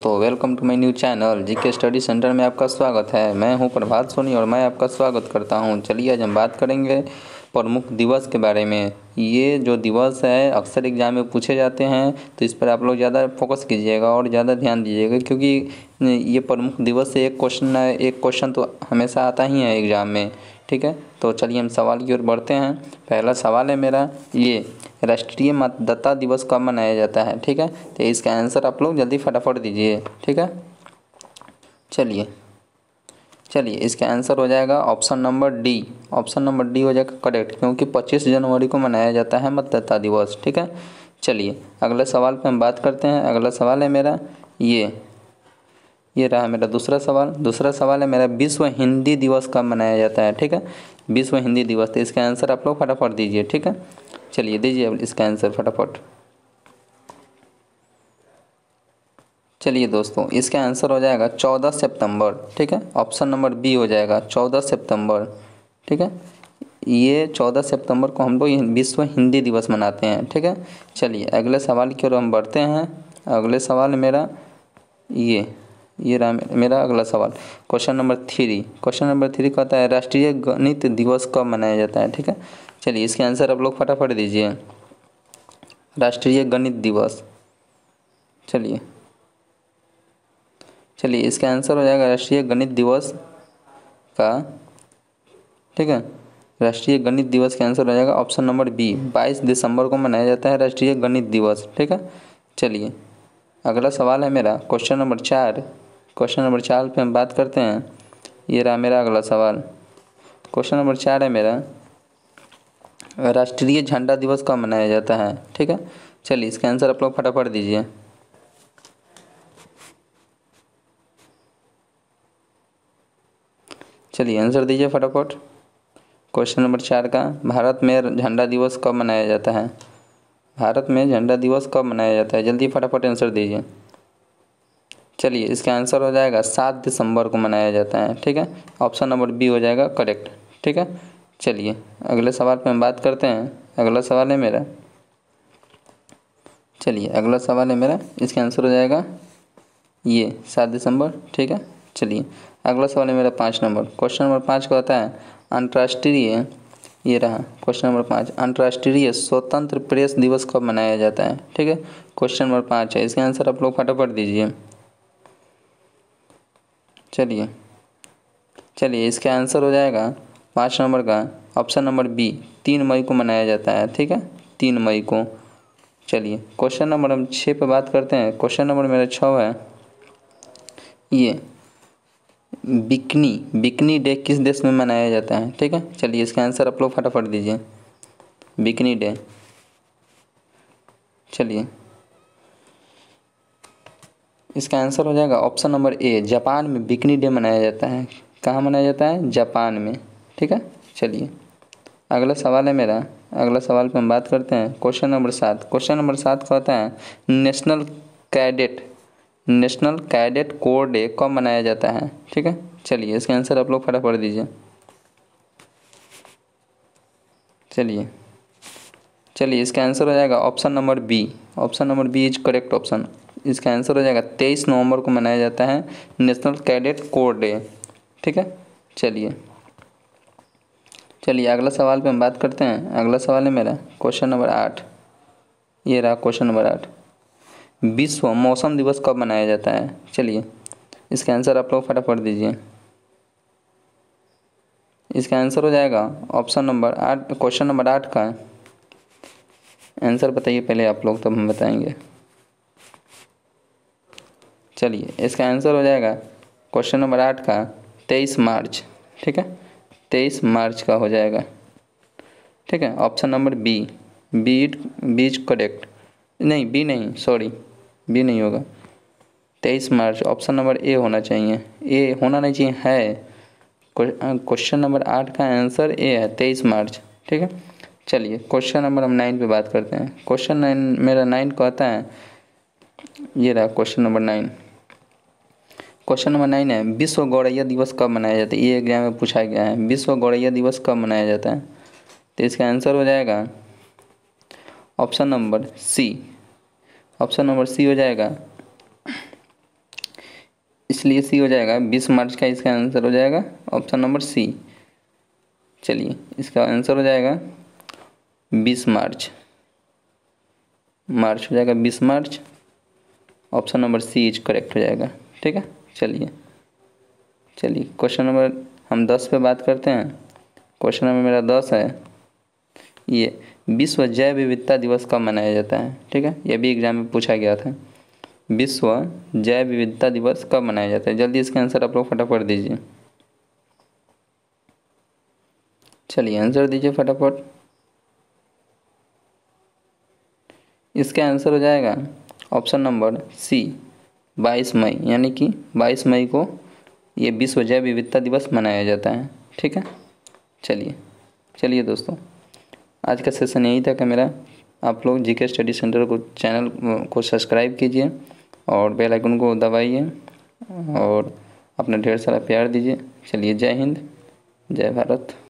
तो welcome to my new channel GK study centre में आपका स्वागत है। मैं हूं प्रभात सोनी और मैं आपका स्वागत करता हूं। चलिए आज हम बात करेंगे प्रमुख दिवस के बारे में। ये जो दिवस है अक्सर एग्जाम में पूछे जाते हैं, तो इस पर आप लोग ज़्यादा फोकस कीजिएगा और ज़्यादा ध्यान दीजिएगा, क्योंकि ये प्रमुख दिवस से एक क्वेश्चन तो हमेशा आता ही है एग्ज़ाम में। ठीक है, तो चलिए हम सवाल की ओर बढ़ते हैं। पहला सवाल है मेरा, ये राष्ट्रीय मतदाता दिवस कब मनाया जाता है। ठीक है, तो इसका आंसर आप लोग जल्दी फटाफट दीजिए। ठीक है, चलिए इसका आंसर हो जाएगा option number D. Option number D हो जाएगा करेक्ट, क्योंकि 25 जनवरी को मनाया जाता है मतदाता दिवस। ठीक है, चलिए अगले सवाल पे हम बात करते हैं। अगला सवाल है मेरा, ये रहा मेरा दूसरा सवाल। दूसरा सवाल है मेरा, विश्व हिंदी दिवस कब मनाया जाता है। ठीक है, विश्व हिंदी दिवस, तो इसका आंसर आप लोग फटाफट दीजिए। ठीक है, चलिए दीजिए अब इसका आंसर फटाफट। चलिए दोस्तों, इसका आंसर हो जाएगा 14 सितंबर। ठीक है, ऑप्शन नंबर बी हो जाएगा 14 सितंबर। ठीक है, ये 14 सितंबर को हम लोग विश्व हिंदी दिवस मनाते हैं। ठीक है, चलिए अगले सवाल की ओर हम बढ़ते हैं। अगले सवाल मेरा ये रहा मेरा अगला सवाल। Question number 3। क्वेश्चन नंबर 3 कहता है राष्ट्रीय गणित दिवस कब मनाया जाता है। ठीक है, चलिए इसके आंसर आप लोग फटाफट दीजिए। राष्ट्रीय गणित दिवस, चलिए इसका आंसर हो जाएगा राष्ट्रीय गणित दिवस का। ठीक है, राष्ट्रीय गणित दिवस का आंसर हो जाएगा ऑप्शन नंबर बी। 22 दिसंबर को मनाया जाता है राष्ट्रीय गणित दिवस। ठीक है, चलिए अगला सवाल है मेरा क्वेश्चन नंबर 4। क्वेश्चन नंबर 4 पे हम बात करते हैं। ये रहा मेरा अगला सवाल। क्वेश्चन नंबर 4 है मेरा, राष्ट्रीय झंडा दिवस कब मनाया जाता है। ठीक है, चलिए इसका आंसर आप लोग फटाफट दीजिए। चलिए आंसर दीजिए फटाफट। क्वेश्चन नंबर 4 का, भारत में झंडा दिवस कब मनाया जाता है। भारत में झंडा दिवस कब मनाया जाता है, जल्दी फटाफट आंसर दीजिए। चलिए इसका आंसर हो जाएगा 7 दिसंबर को मनाया जाता है। ठीक है, ऑप्शन नंबर बी हो जाएगा करेक्ट। ठीक है, चलिए अगले सवाल पे हम बात करते हैं। अगला सवाल है मेरा, इसका आंसर हो जाएगा ये 7 दिसंबर। ठीक है, चलिए अगला सवाल है मेरा 5 नंबर। क्वेश्चन नंबर 5 का होता है अंतर्राष्ट्रीय, ये रहा क्वेश्चन नंबर 5, अंतर्राष्ट्रीय स्वतंत्र प्रेस दिवस कब मनाया जाता है। ठीक है, क्वेश्चन नंबर 5 है, इसका आंसर आप लोग फटाफट दीजिए। चलिए इसका आंसर हो जाएगा 5 नंबर का ऑप्शन नंबर बी। 3 मई को मनाया जाता है। ठीक है, 3 मई को। चलिए क्वेश्चन नंबर हम 6 पे बात करते हैं। क्वेश्चन नंबर मेरा 6 है, ये बिकनी डे किस देश में मनाया जाता है। ठीक है, चलिए इसका आंसर आप लोग फटाफट दीजिए। बिकनी डे, चलिए इसका आंसर हो जाएगा ऑप्शन नंबर ए। जापान में बिकनी डे मनाया जाता है। कहाँ मनाया जाता है, जापान में। ठीक है, चलिए अगला सवाल है मेरा। अगला सवाल पे हम बात करते हैं। Question number 7। क्वेश्चन नंबर 7 का होता है नेशनल कैडेट कोर डे कब मनाया जाता है। ठीक है, चलिए इसका आंसर आप लोग फटाफट दीजिए। चलिए इसका आंसर हो जाएगा option number B. Option number B is correct option. इसका आंसर हो जाएगा 23 नवंबर को मनाया जाता है नेशनल कैडेट कोर डे। ठीक है, चलिए अगला सवाल पे हम बात करते हैं। अगला सवाल है मेरा क्वेश्चन नंबर 8। ये रहा क्वेश्चन नंबर 8, विश्व मौसम दिवस कब मनाया जाता है। चलिए इसका आंसर आप लोग फटाफट दीजिए। इसका आंसर हो जाएगा ऑप्शन नंबर 8। क्वेश्चन नंबर 8 का आंसर बताइए पहले आप लोग, तब हम बताएंगे। चलिए इसका आंसर हो जाएगा क्वेश्चन नंबर 8 का 23 मार्च। ठीक है, 23 मार्च का हो जाएगा। ठीक है, ऑप्शन नंबर बी। बीज करेक्ट, नहीं बी नहीं, सॉरी बी नहीं होगा। 23 मार्च, ऑप्शन नंबर ए होना चाहिए। ए होना नहीं चाहिए, है। क्वेश्चन नंबर 8 का आंसर ए है, 23 मार्च। ठीक है, चलिए क्वेश्चन नंबर हम 9 पे बात करते हैं। क्वेश्चन 9 मेरा 9 कहता है, ये रहा क्वेश्चन नंबर 9। क्वेश्चन नंबर 9 है, विश्व गौरैया दिवस कब मनाया जाता है। ये एग्जाम में पूछा गया है, विश्व गौरैया दिवस कब मनाया जाता है। तो इसका आंसर हो जाएगा option number C. Option number C हो जाएगा इसलिए सी हो जाएगा। 20 मार्च का इसका आंसर हो जाएगा ऑप्शन नंबर सी। चलिए इसका आंसर हो जाएगा 20 मार्च। मार्च हो जाएगा 20 March. Option number C is correct हो जाएगा। ठीक है। चलिए क्वेश्चन नंबर हम 10 पे बात करते हैं। क्वेश्चन नंबर मेरा 10 है, ये विश्व जैव विविधता दिवस कब मनाया जाता है। ठीक है, ये भी एग्जाम में पूछा गया था। विश्व जैव विविधता दिवस कब मनाया जाता है। जल्दी इसका आंसर आप लोग फटाफट दीजिए। चलिए आंसर दीजिए फटाफट। इसका आंसर हो जाएगा ऑप्शन नंबर सी 22 मई, यानी कि 22 मई को ये विश्व जैव विविधता दिवस मनाया जाता है। ठीक है। चलिए दोस्तों, आज का सेशन यही था कि मेरा। आप लोग जीके स्टडी सेंटर को चैनल को सब्सक्राइब कीजिए और बेल आइकन को दबाइए और अपना ढेर सारा प्यार दीजिए। चलिए, जय हिंद, जय भारत।